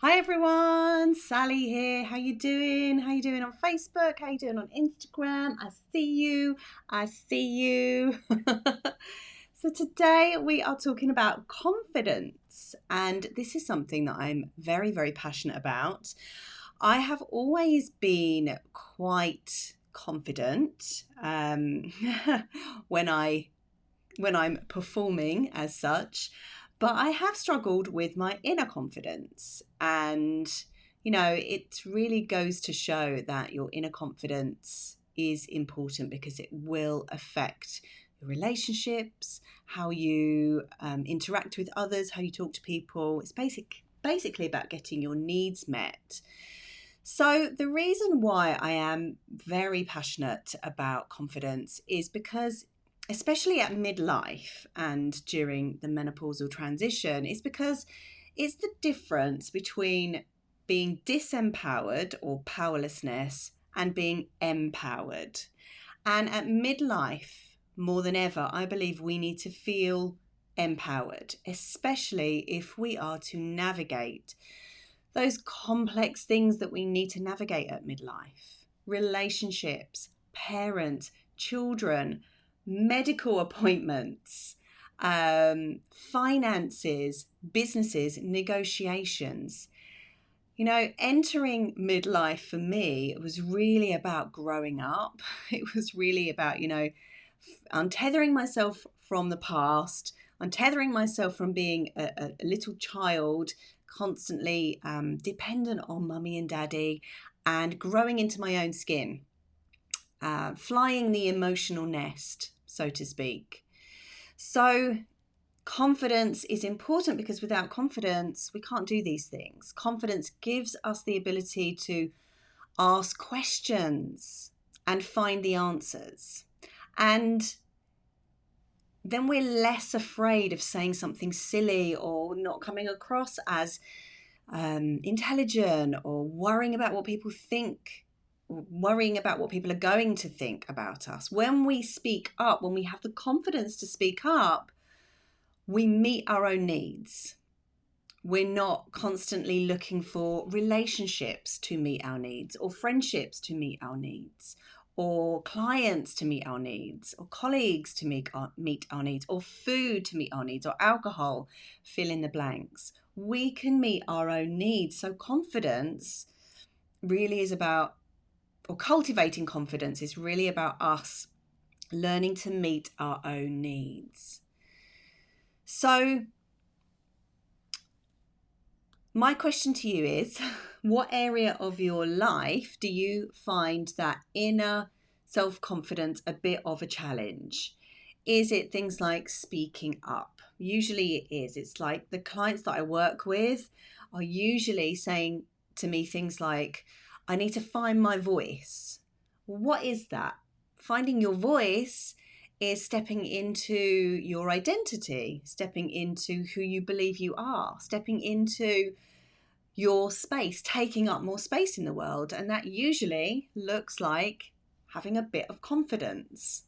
Hi everyone, Sally here. How you doing? How you doing on Facebook? How you doing on Instagram? I see you. I see you. So today we are talking about confidence, and this is something that I'm very, very passionate about. I have always been quite confident when I when I'm performing as such, but I have struggled with my inner confidence. And, it really goes to show that your inner confidence is important because it will affect your relationships, how you interact with others, how you talk to people. It's basically about getting your needs met. So, the reason why I am very passionate about confidence is because, especially at midlife and during the menopausal transition, is because it's the difference between being disempowered or powerlessness and being empowered. And at midlife, more than ever, I believe we need to feel empowered, especially if we are to navigate those complex things that we need to navigate at midlife: relationships, parents, children, medical appointments, finances, businesses, negotiations. Entering midlife for me was really about growing up. It was really about, untethering myself from the past, untethering myself from being a little child, constantly dependent on mummy and daddy, and growing into my own skin, flying the emotional nest, so to speak. So, confidence is important because without confidence, we can't do these things. Confidence gives us the ability to ask questions and find the answers. And then we're less afraid of saying something silly or not coming across as intelligent, or worrying about what people think, worrying about what people are going to think about us. When we speak up, when we have the confidence to speak up, we meet our own needs. We're not constantly looking for relationships to meet our needs, or friendships to meet our needs, or clients to meet our needs, or colleagues to meet our needs, or food to meet our needs, or alcohol, fill in the blanks. We can meet our own needs. So confidence really is about, or cultivating confidence is really about us learning to meet our own needs. So my question to you is, what area of your life do you find that inner self-confidence a bit of a challenge? Is it things like speaking up? Usually it is. It's like the clients that I work with are usually saying to me things like, I need to find my voice. What is that? Finding your voice is stepping into your identity, stepping into who you believe you are, stepping into your space, taking up more space in the world. And that usually looks like having a bit of confidence,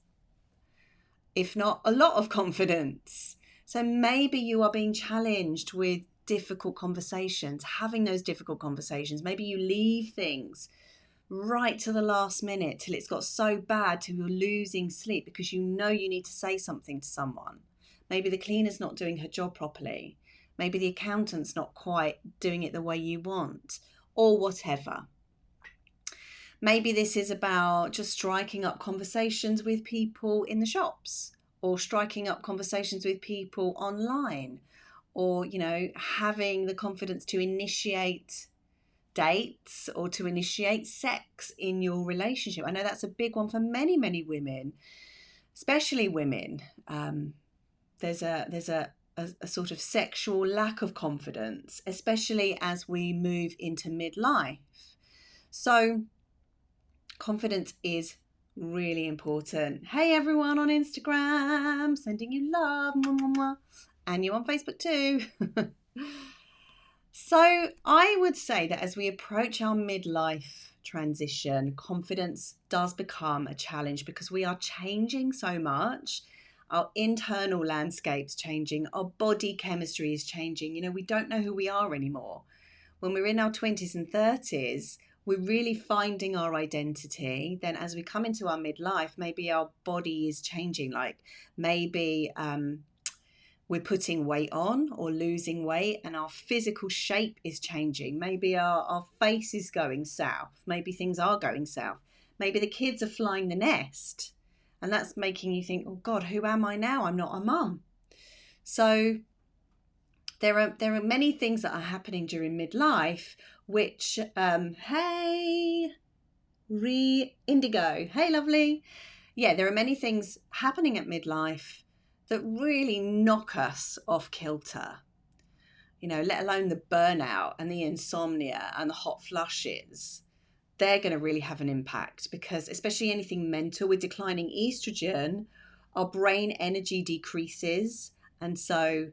if not a lot of confidence. So maybe you are being challenged with difficult conversations, having those difficult conversations. Maybe you leave things right to the last minute till it's got so bad till you're losing sleep because you know you need to say something to someone. Maybe the cleaner's not doing her job properly. Maybe the accountant's not quite doing it the way you want, or whatever. Maybe this is about just striking up conversations with people in the shops, or striking up conversations with people online, or, having the confidence to initiate dates or to initiate sex in your relationship. I know that's a big one for many, many women, especially women. There's a sort of sexual lack of confidence, especially as we move into midlife. So confidence is really important. Hey everyone on Instagram, sending you love, mwah, mwah, mwah. And you on Facebook too. So I would say that as we approach our midlife transition, confidence does become a challenge because we are changing so much. Our internal landscape's changing, our body chemistry is changing. We don't know who we are anymore. when we're in our 20s and 30s, we're really finding our identity. Then as we come into our midlife, maybe our body is changing, like maybe we're putting weight on or losing weight and our physical shape is changing. Maybe our face is going south. Maybe things are going south. Maybe the kids are flying the nest. And that's making you think, oh God, who am I now? I'm not a mum. So there are many things that are happening during midlife, which, hey, Indigo, hey, lovely. Yeah, there are many things happening at midlife that really knock us off kilter, let alone the burnout and the insomnia and the hot flushes. They're going to really have an impact because, especially anything mental, with declining estrogen, our brain energy decreases. And so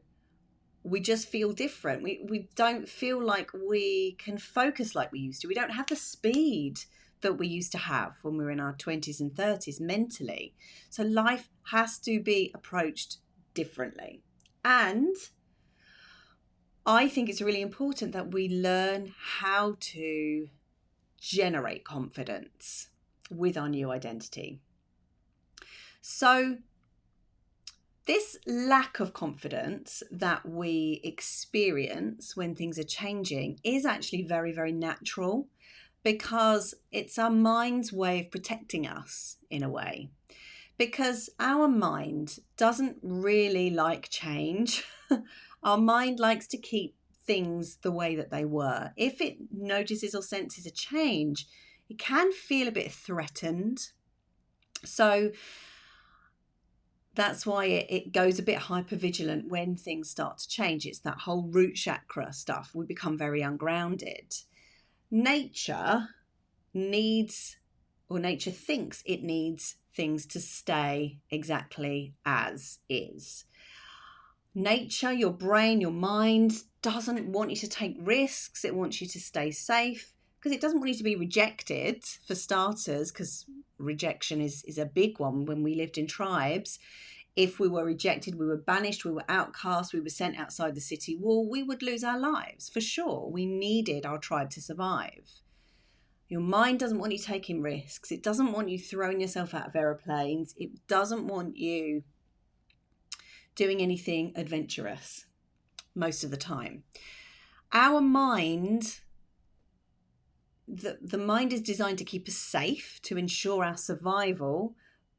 we just feel different. We don't feel like we can focus like we used to. We don't have the speed that we used to have when we were in our 20s and 30s mentally. So life has to be approached differently. And I think it's really important that we learn how to generate confidence with our new identity. So this lack of confidence that we experience when things are changing is actually very, very natural, because it's our mind's way of protecting us in a way. Because our mind doesn't really like change. Our mind likes to keep things the way that they were. If it notices or senses a change, it can feel a bit threatened. So that's why it goes a bit hypervigilant when things start to change. It's that whole root chakra stuff. We become very ungrounded. Nature thinks it needs things to stay exactly as is. Nature, your brain, your mind doesn't want you to take risks. It wants you to stay safe because it doesn't want you to be rejected, for starters, because rejection is a big one. When we lived in tribes, if we were rejected, we were banished, we were outcast, we were sent outside the city wall, we would lose our lives for sure. We needed our tribe to survive. Your mind doesn't want you taking risks. It doesn't want you throwing yourself out of aeroplanes. It doesn't want you doing anything adventurous most of the time. Our mind, the mind is designed to keep us safe, to ensure our survival,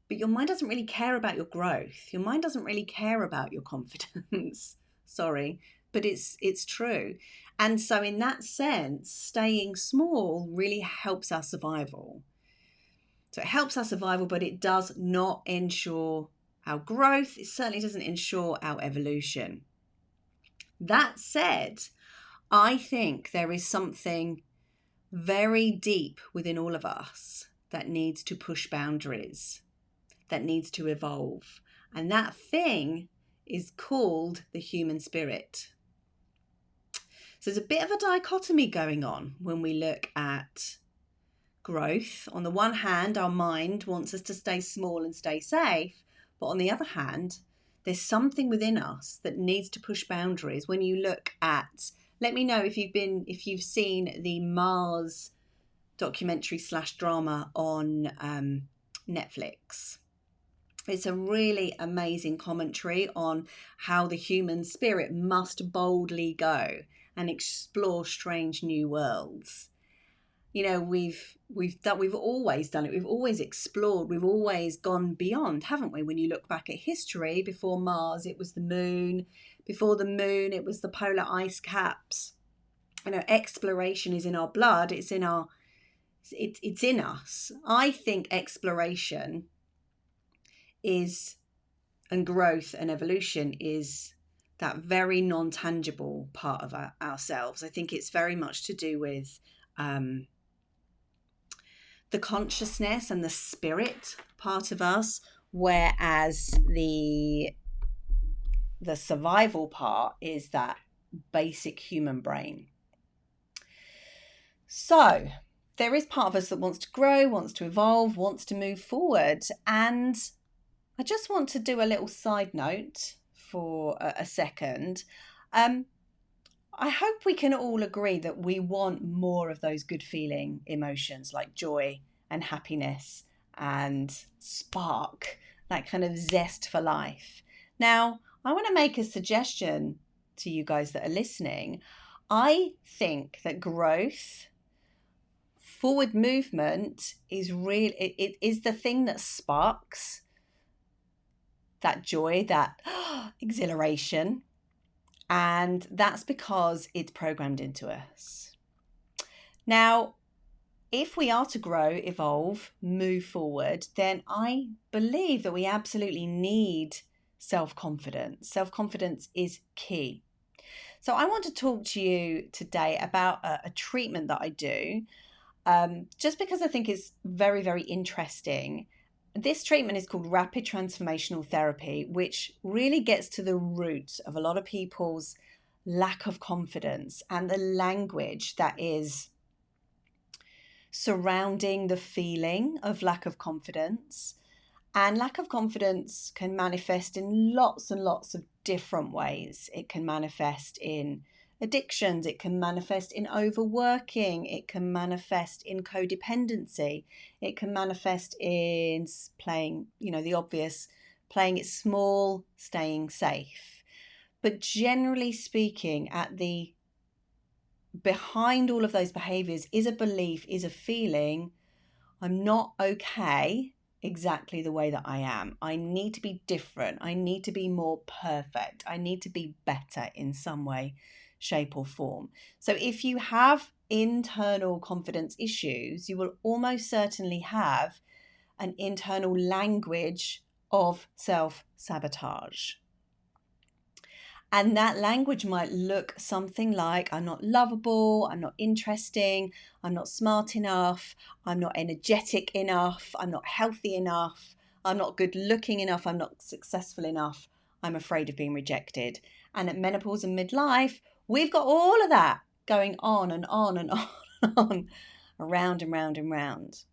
but your mind doesn't really care about your growth. Your mind doesn't really care about your confidence. Sorry, but it's true. And so in that sense, staying small really helps our survival. So it helps our survival, but it does not ensure our growth. It certainly doesn't ensure our evolution. That said, I think there is something very deep within all of us that needs to push boundaries, that needs to evolve. And that thing is called the human spirit. So there's a bit of a dichotomy going on when we look at growth. On the one hand, our mind wants us to stay small and stay safe. But on the other hand, there's something within us that needs to push boundaries. When you look at, let me know if you've seen the Mars documentary / drama on Netflix. It's a really amazing commentary on how the human spirit must boldly go and explore strange new worlds. We've always done it. We've always explored. We've always gone beyond, haven't we? When you look back at history, before Mars, it was the moon. Before the moon, it was the polar ice caps. Exploration is in our blood. It's in us. I think exploration and growth and evolution is that very non-tangible part of ourselves. I think it's very much to do with the consciousness and the spirit part of us, whereas the survival part is that basic human brain. So there is part of us that wants to grow, wants to evolve, wants to move forward. And I just want to do a little side note for a second. I hope we can all agree that we want more of those good feeling emotions like joy and happiness and spark, that kind of zest for life. Now, I want to make a suggestion to you guys that are listening. I think that growth, forward movement is real. It is the thing that sparks that joy, that exhilaration. And that's because it's programmed into us. Now, if we are to grow, evolve, move forward, then I believe that we absolutely need self-confidence. Self-confidence is key. So I want to talk to you today about a treatment that I do, just because I think it's very, very interesting. This treatment is called rapid transformational therapy, which really gets to the roots of a lot of people's lack of confidence and the language that is surrounding the feeling of lack of confidence. And lack of confidence can manifest in lots and lots of different ways. It can manifest in addictions, it can manifest in overworking, it can manifest in codependency, it can manifest in playing, the obvious, playing it small, staying safe. But generally speaking, at the behind all of those behaviors is a belief, is a feeling, I'm not okay exactly the way that I am. I need to be different. I need to be more perfect. I need to be better in some way, shape, or form. So if you have internal confidence issues, you will almost certainly have an internal language of self-sabotage. And that language might look something like, I'm not lovable, I'm not interesting, I'm not smart enough, I'm not energetic enough, I'm not healthy enough, I'm not good looking enough, I'm not successful enough, I'm afraid of being rejected. And at menopause and midlife, we've got all of that going on and on and on and on, around and round and round.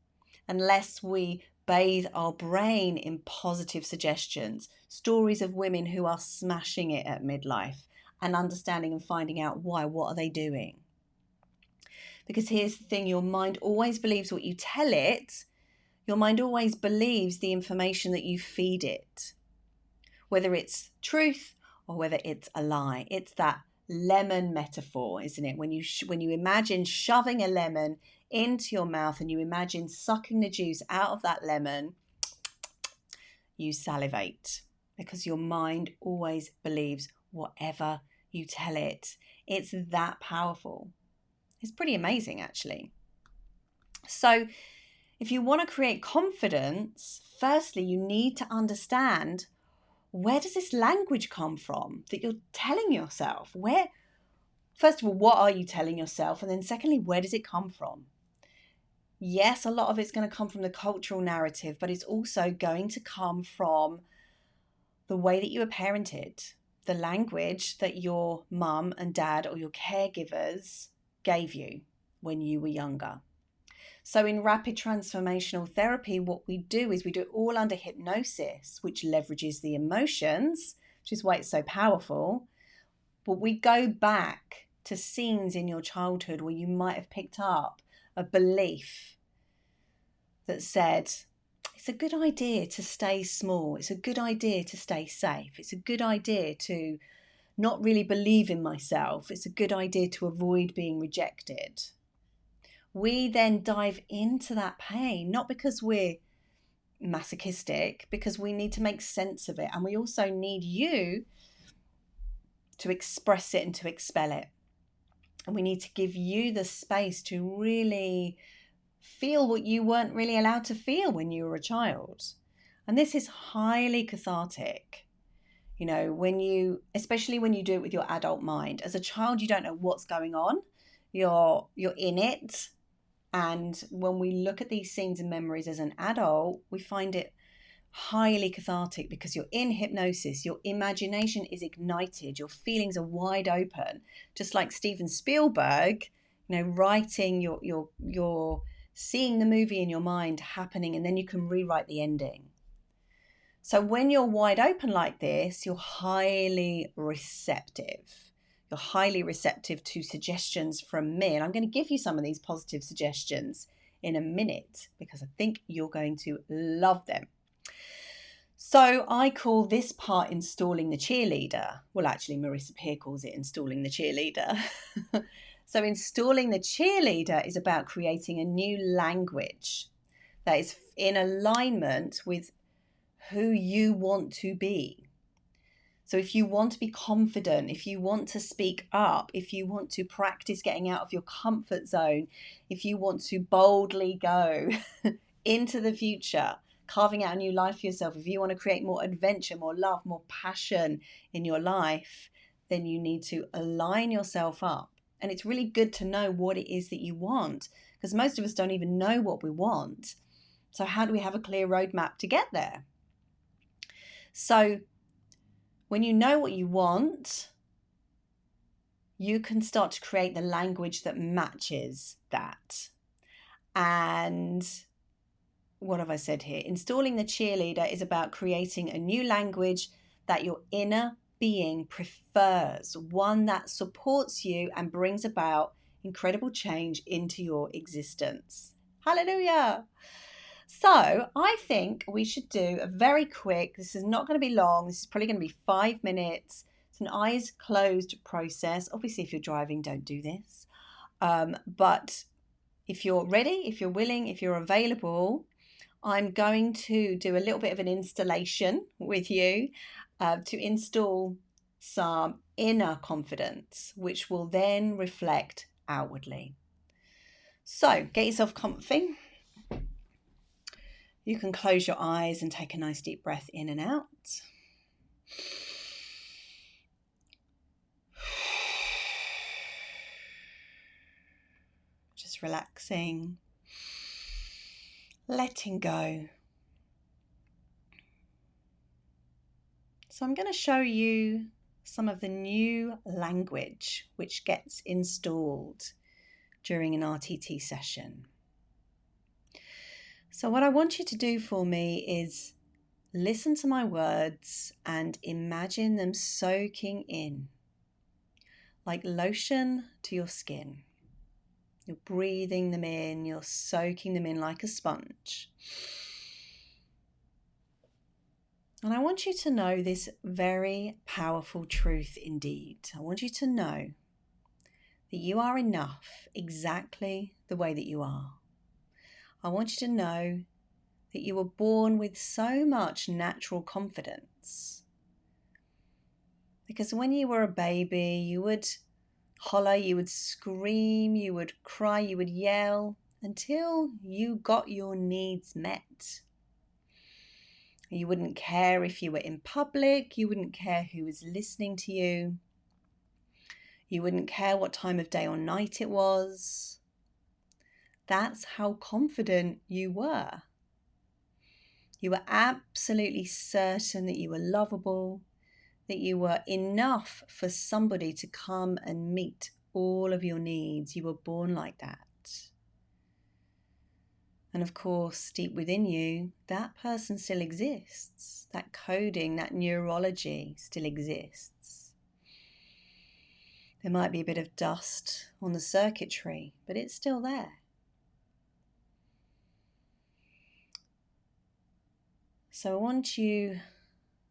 Unless we bathe our brain in positive suggestions, stories of women who are smashing it at midlife, and understanding and finding out why. What are they doing? Because here's the thing, your mind always believes what you tell it. Your mind always believes the information that you feed it, whether it's truth or whether it's a lie. It's that lemon metaphor, isn't it? When you imagine shoving a lemon into your mouth and you imagine sucking the juice out of that lemon, you salivate, because your mind always believes whatever you tell it. It's that powerful. It's pretty amazing, actually. So if you want to create confidence, firstly, you need to understand, where does this language come from that you're telling yourself? First of all, what are you telling yourself? And then secondly, where does it come from? Yes, a lot of it's going to come from the cultural narrative, but it's also going to come from the way that you were parented, the language that your mum and dad or your caregivers gave you when you were younger. So in rapid transformational therapy, what we do is we do it all under hypnosis, which leverages the emotions, which is why it's so powerful. But we go back to scenes in your childhood where you might have picked up a belief that said, it's a good idea to stay small. It's a good idea to stay safe. It's a good idea to not really believe in myself. It's a good idea to avoid being rejected. We then dive into that pain, not because we're masochistic, because we need to make sense of it. And we also need you to express it and to expel it. And we need to give you the space to really feel what you weren't really allowed to feel when you were a child. And this is highly cathartic. Especially when you do it with your adult mind. As a child, you don't know what's going on. You're in it. And when we look at these scenes and memories as an adult, we find it highly cathartic because you're in hypnosis. Your imagination is ignited. Your feelings are wide open. Just like Steven Spielberg, writing your seeing the movie in your mind happening, and then you can rewrite the ending. So when you're wide open like this, you're highly receptive. You're highly receptive to suggestions from me. And I'm going to give you some of these positive suggestions in a minute because I think you're going to love them. So I call this part installing the cheerleader. Well, actually, Marissa Peer calls it installing the cheerleader. So installing the cheerleader is about creating a new language that is in alignment with who you want to be. So if you want to be confident, if you want to speak up, if you want to practice getting out of your comfort zone, if you want to boldly go into the future, carving out a new life for yourself, if you want to create more adventure, more love, more passion in your life, then you need to align yourself up. And it's really good to know what it is that you want, because most of us don't even know what we want. So how do we have a clear roadmap to get there? So when you know what you want, you can start to create the language that matches that. And what have I said here? Installing the cheerleader is about creating a new language that your inner being prefers, one that supports you and brings about incredible change into your existence. Hallelujah! So I think we should do a very quick, this is not going to be long, this is probably going to be 5 minutes. It's an eyes closed process. Obviously, if you're driving, don't do this. But if you're ready, if you're willing, if you're available, I'm going to do a little bit of an installation with you to install some inner confidence, which will then reflect outwardly. So get yourself comfy. You can close your eyes and take a nice deep breath in and out. Just relaxing, letting go. So I'm going to show you some of the new language which gets installed during an RTT session. So what I want you to do for me is listen to my words and imagine them soaking in like lotion to your skin. You're breathing them in, you're soaking them in like a sponge. And I want you to know this very powerful truth indeed. I want you to know that you are enough exactly the way that you are. I want you to know that you were born with so much natural confidence. Because when you were a baby, you would holler, you would scream, you would cry, you would yell until you got your needs met. You wouldn't care if you were in public, you wouldn't care who was listening to you, you wouldn't care what time of day or night it was. That's how confident you were. You were absolutely certain that you were lovable, that you were enough for somebody to come and meet all of your needs. You were born like that. And of course, deep within you, that person still exists. That coding, that neurology still exists. There might be a bit of dust on the circuitry, but it's still there. So I want you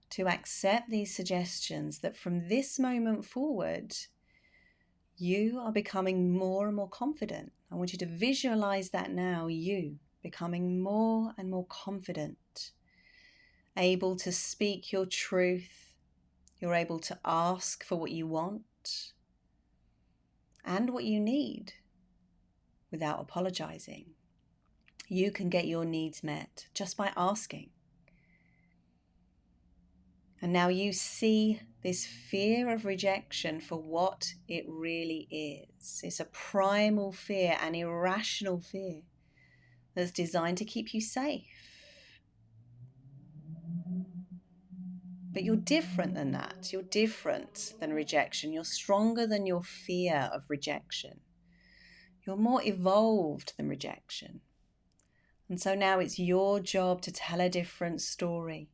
to accept these suggestions that from this moment forward, you are becoming more and more confident. I want you to visualize that now, you becoming more and more confident, able to speak your truth. You're able to ask for what you want and what you need without apologizing. You can get your needs met just by asking. And now you see this fear of rejection for what it really is. It's a primal fear, an irrational fear that's designed to keep you safe. But you're different than that. You're different than rejection. You're stronger than your fear of rejection. You're more evolved than rejection. And so now it's your job to tell a different story.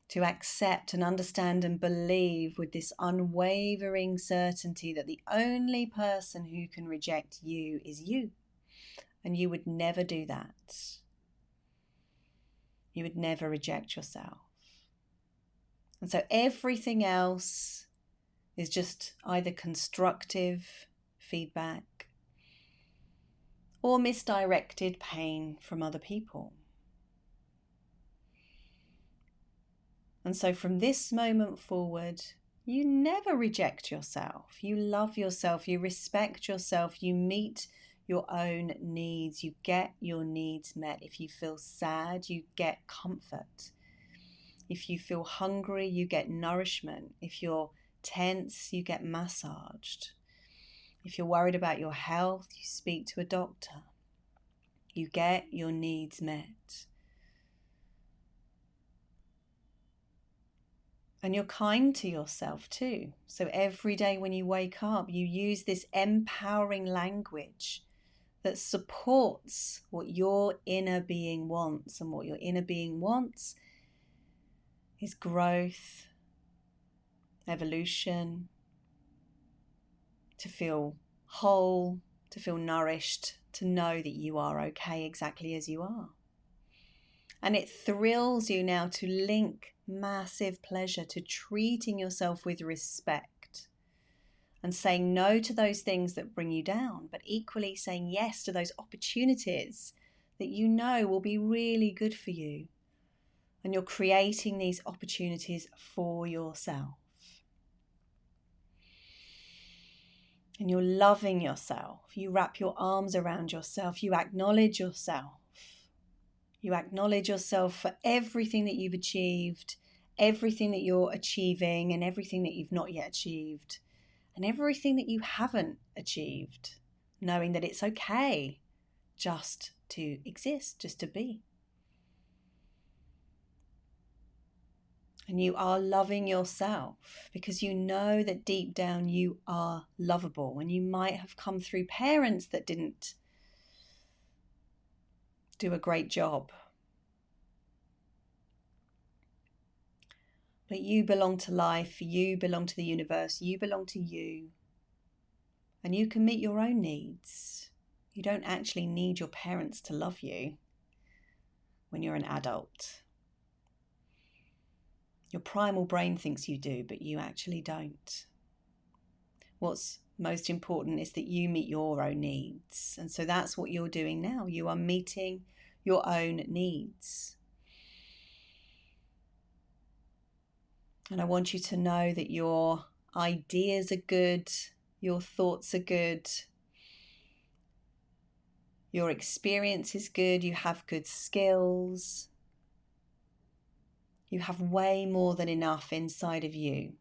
to accept and understand and believe with this unwavering certainty that the only person who can reject you is you. And you would never do that. You would never reject yourself. And so everything else is just either constructive feedback or misdirected pain from other people. And so from this moment forward, you never reject yourself. You love yourself, you respect yourself, you meet your own needs, you get your needs met. If you feel sad, you get comfort. If you feel hungry, you get nourishment. If you're tense, you get massaged. If you're worried about your health, you speak to a doctor. You get your needs met. And you're kind to yourself too. So every day when you wake up, you use this empowering language that supports what your inner being wants. And what your inner being wants is growth, evolution, to feel whole, to feel nourished, to know that you are okay exactly as you are. And it thrills you now to link massive pleasure to treating yourself with respect and saying no to those things that bring you down, but equally saying yes to those opportunities that you know will be really good for you. And you're creating these opportunities for yourself. And you're loving yourself. You wrap your arms around yourself. You acknowledge yourself. You acknowledge yourself for everything that you've achieved, everything that you're achieving, and everything that you've not yet achieved, and everything that you haven't achieved, knowing that it's okay just to exist, just to be. And you are loving yourself because you know that deep down you are lovable, and you might have come through parents that didn't do a great job. But you belong to life, you belong to the universe, you belong to you. And you can meet your own needs. You don't actually need your parents to love you when you're an adult. Your primal brain thinks you do, but you actually don't. What's most important is that you meet your own needs. And so that's what you're doing now. You are meeting your own needs. And I want you to know that your ideas are good, your thoughts are good, your experience is good, you have good skills. You have way more than enough inside of you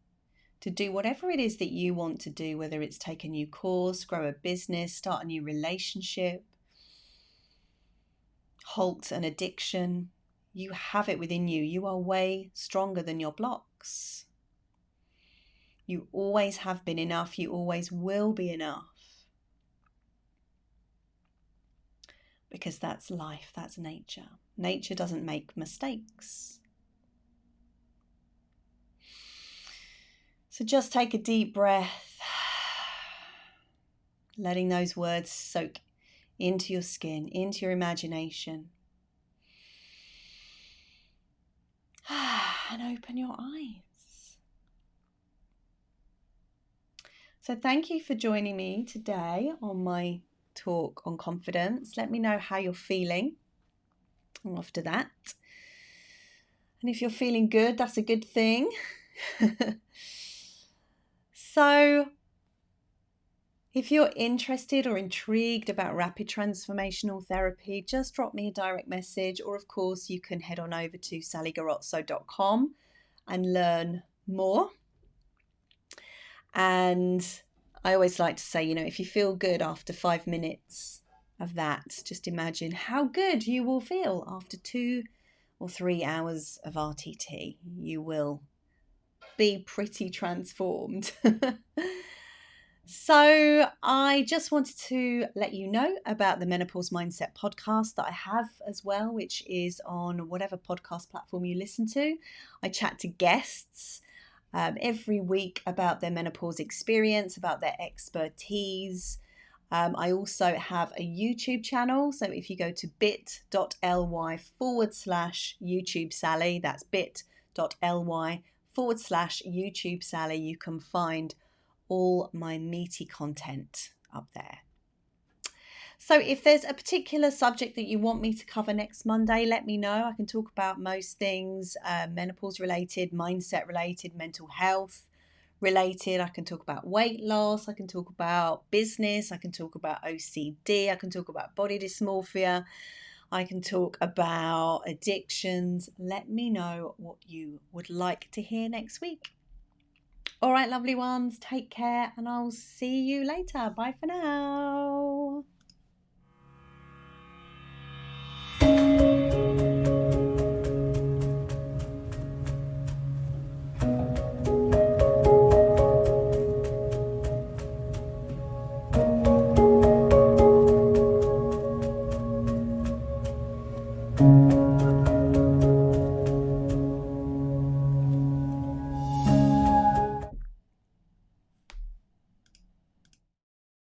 to do whatever it is that you want to do, whether it's take a new course, grow a business, start a new relationship, halt an addiction. You have it within you. You are way stronger than your blocks. You always have been enough. You always will be enough. Because that's life, that's nature. Nature doesn't make mistakes. So just take a deep breath, letting those words soak into your skin, into your imagination. And open your eyes. So thank you for joining me today on my talk on confidence. Let me know how you're feeling after that. And if you're feeling good, that's a good thing. So if you're interested or intrigued about rapid transformational therapy, just drop me a direct message, or of course you can head on over to sallygarozzo.com and learn more. And I always like to say, if you feel good after 5 minutes of that, just imagine how good you will feel after 2 or 3 hours of RTT. You will be pretty transformed. So, I just wanted to let you know about the Menopause Mindset podcast that I have as well, which is on whatever podcast platform you listen to. I chat to guests every week about their menopause experience, about their expertise. I also have a YouTube channel. So, if you go to bit.ly/YouTube Sally, that's bit.ly/YouTube Sally, you can find all my meaty content up there. So if there's a particular subject that you want me to cover next Monday, let me know. I can talk about most things, menopause related, mindset related, mental health related. I can talk about weight loss. I can talk about business. I can talk about OCD. I can talk about body dysmorphia. I can talk about addictions. Let me know what you would like to hear next week. All right, lovely ones, take care and I'll see you later. Bye for now.